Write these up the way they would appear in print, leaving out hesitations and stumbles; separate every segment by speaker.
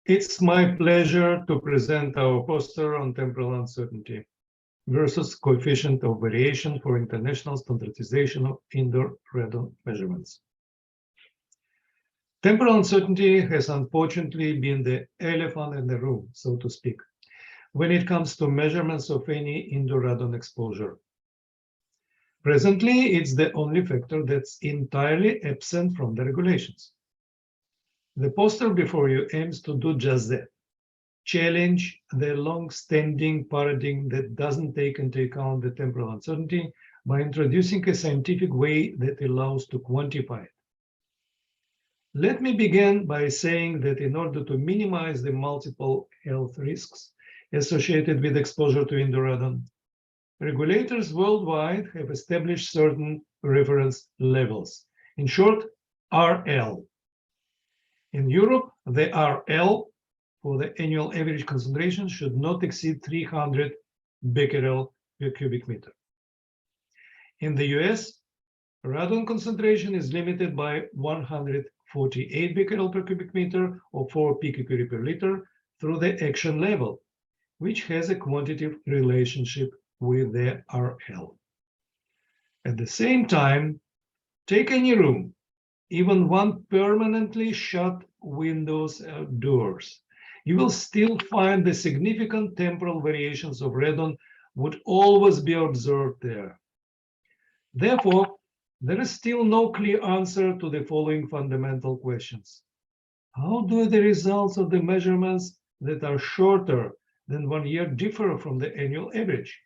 Speaker 1: It's my pleasure to present our poster on temporal uncertainty versus coefficient of variation for international standardization of indoor radon measurements. Temporal uncertainty has unfortunately been the elephant in the room, so to speak, when it comes to measurements of any indoor radon exposure. Presently, it's the only factor that's entirely absent from the regulations. The poster before you aims to do just that. Challenge the long-standing paradigm that doesn't take into account the temporal uncertainty by introducing a scientific way that allows to quantify it. Let me begin by saying that in order to minimize the multiple health risks associated with exposure to indoor radon, regulators worldwide have established certain reference levels. In short, RL. In Europe, the RL for the annual average concentration should not exceed 300 becquerel per cubic meter. In the US, radon concentration is limited by 148 becquerel per cubic meter or 4 picocurie per liter through the action level, which has a quantitative relationship with the RL. At the same time, take any room, even one permanently shut windows or doors, you will still find the significant temporal variations of radon would always be observed there. Therefore, there is still no clear answer to the following fundamental questions. How do the results of the measurements that are shorter than 1 year differ from the annual average?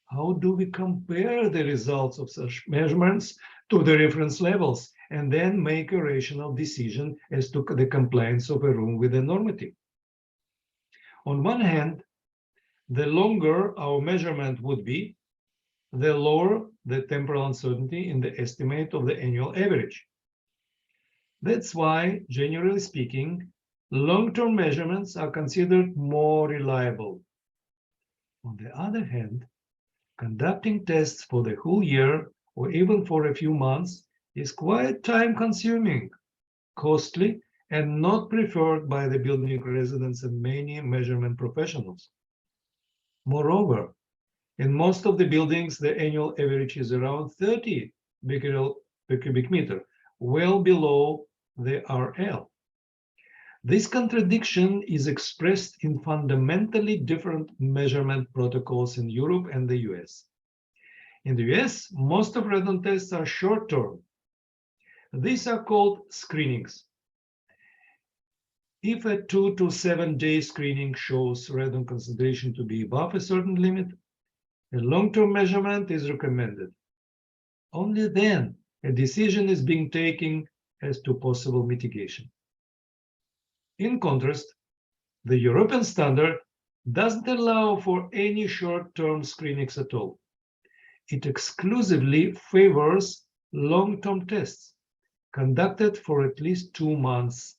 Speaker 1: How do we compare the results of such measurements to the reference levels and then make a rational decision as to the compliance of a room with the normative? On one hand, the longer our measurement would be, the lower the temporal uncertainty in the estimate of the annual average. That's why, generally speaking, long-term measurements are considered more reliable. On the other hand, conducting tests for the whole year or even for a few months is quite time-consuming, costly, and not preferred by the building residents and many measurement professionals. Moreover, in most of the buildings, the annual average is around 30 becquerel per cubic meter, well below the RL. This contradiction is expressed in fundamentally different measurement protocols in Europe and the US. In the US, most of radon tests are short-term. These are called screenings. If a 2 to 7 day screening shows radon concentration to be above a certain limit, a long-term measurement is recommended. Only then a decision is being taken as to possible mitigation. In contrast, the European standard doesn't allow for any short-term screenings at all. It exclusively favors long-term tests conducted for at least 2 months.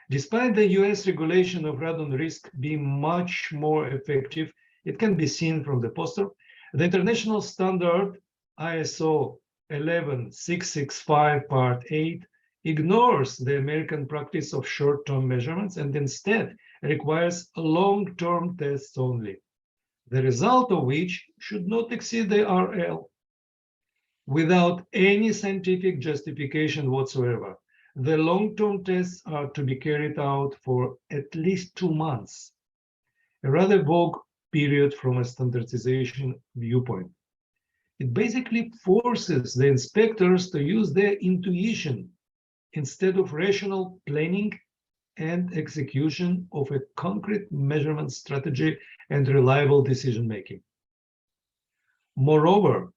Speaker 1: Despite the US regulation of radon risk being much more effective, it can be seen from the poster, the international standard ISO 11665 Part 8 ignores the American practice of short-term measurements and instead requires long-term tests only, the result of which should not exceed the RL. Without any scientific justification whatsoever, the long-term tests are to be carried out for at least 2 months, a rather vague period from a standardization viewpoint. It basically forces the inspectors to use their intuition instead of rational planning and execution of a concrete measurement strategy and reliable decision-making. Moreover,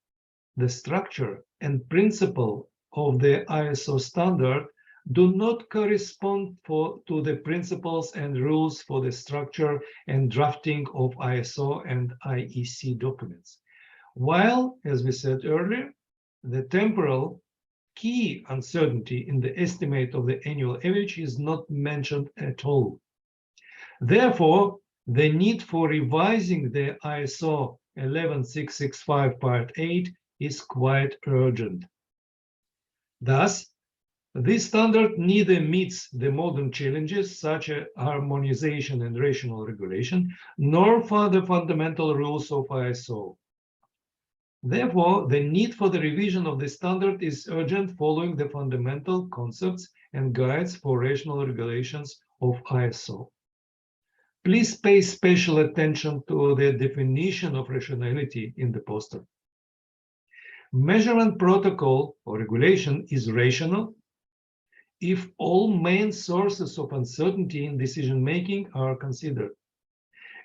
Speaker 1: the structure and principle of the ISO standard do not correspond to the principles and rules for the structure and drafting of ISO and IEC documents. While, as we said earlier, the temporal key uncertainty in the estimate of the annual average is not mentioned at all. Therefore, the need for revising the ISO 11665 Part 8 is quite urgent. Thus, This standard neither meets the modern challenges such as harmonization and rational regulation, nor the fundamental rules of ISO. Therefore, the need for the revision of the standard is urgent following the fundamental concepts and guides for rational regulations of ISO. Please pay special attention to the definition of rationality in the poster. Measurement protocol or regulation is rational if all main sources of uncertainty in decision-making are considered,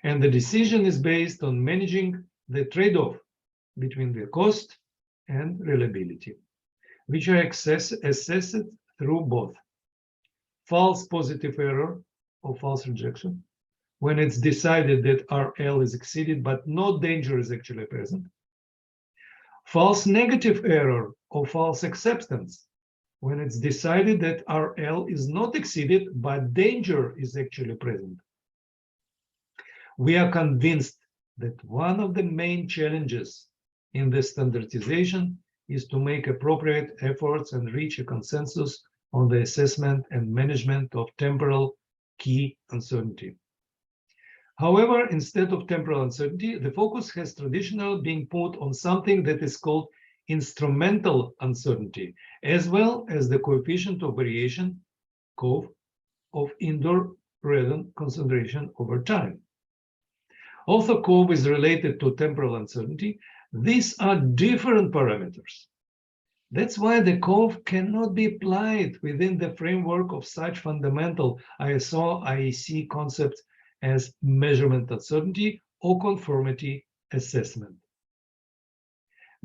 Speaker 1: and the decision is based on managing the trade-off between the cost and reliability, which are assessed through both false positive error or false rejection, when it's decided that RL is exceeded but no danger is actually present, false negative error or false acceptance, when it's decided that RL is not exceeded but danger is actually present. We are convinced that one of the main challenges in this standardization is to make appropriate efforts and reach a consensus on the assessment and management of temporal key uncertainty. However, instead of temporal uncertainty, the focus has traditionally been put on something that is called instrumental uncertainty, as well as the coefficient of variation, COV, of indoor radon concentration over time. Although COV is related to temporal uncertainty, these are different parameters. That's why the COV cannot be applied within the framework of such fundamental ISO IEC concepts as measurement uncertainty or conformity assessment.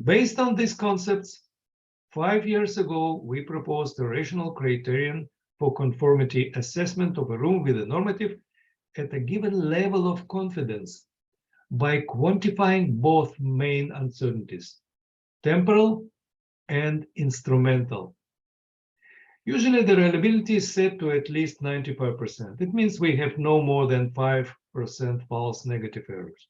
Speaker 1: Based on these concepts, 5 years ago, we proposed a rational criterion for conformity assessment of a room with a normative at a given level of confidence by quantifying both main uncertainties, temporal and instrumental. Usually the reliability is set to at least 95%. It means we have no more than 5% false negative errors.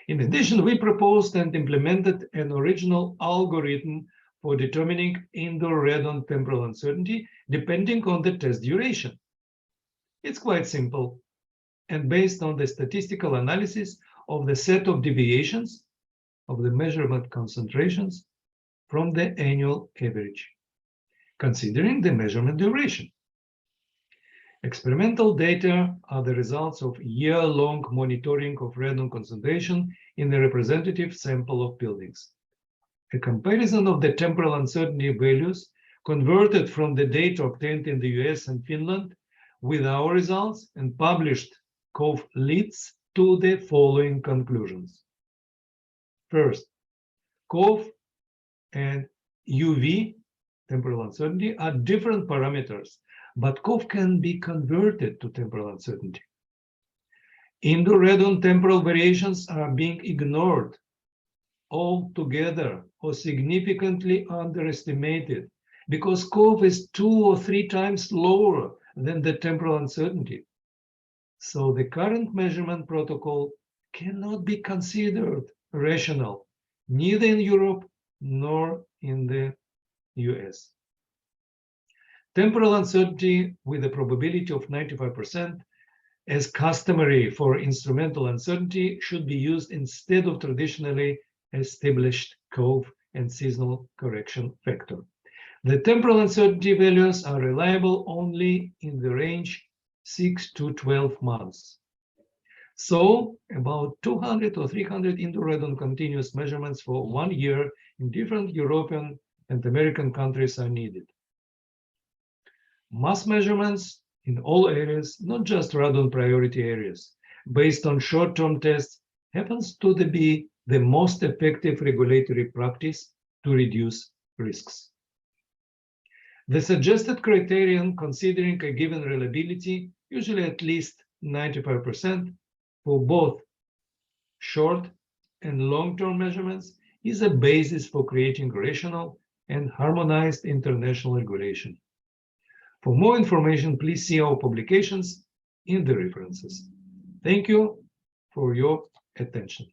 Speaker 1: In addition, we proposed and implemented an original algorithm for determining indoor radon temporal uncertainty depending on the test duration. It's quite simple and based on the statistical analysis of the set of deviations of the measurement concentrations from the annual average, considering the measurement duration. Experimental data are the results of year-long monitoring of radon concentration in a representative sample of buildings. A comparison of the temporal uncertainty values converted from the data obtained in the US and Finland with our results and published COV leads to the following conclusions. First, COV and UV, temporal uncertainty, are different parameters, but COV can be converted to temporal uncertainty. Indoor radon temporal variations are being ignored altogether or significantly underestimated because COV is 2 or 3 times lower than the temporal uncertainty. So the current measurement protocol cannot be considered rational, neither in Europe nor in the US. Temporal uncertainty with a probability of 95%, as customary for instrumental uncertainty, should be used instead of traditionally established COV and seasonal correction factor. The temporal uncertainty values are reliable only in the range 6 to 12 months. So about 200 or 300 indoor radon continuous measurements for 1 year in different European and American countries are needed. Mass measurements in all areas, not just radon priority areas, based on short-term tests, happens to be the most effective regulatory practice to reduce risks. The suggested criterion considering a given reliability, usually at least 95% for both short and long-term measurements, is a basis for creating rational and harmonized international regulation. For more information, please see our publications in the references. Thank you for your attention.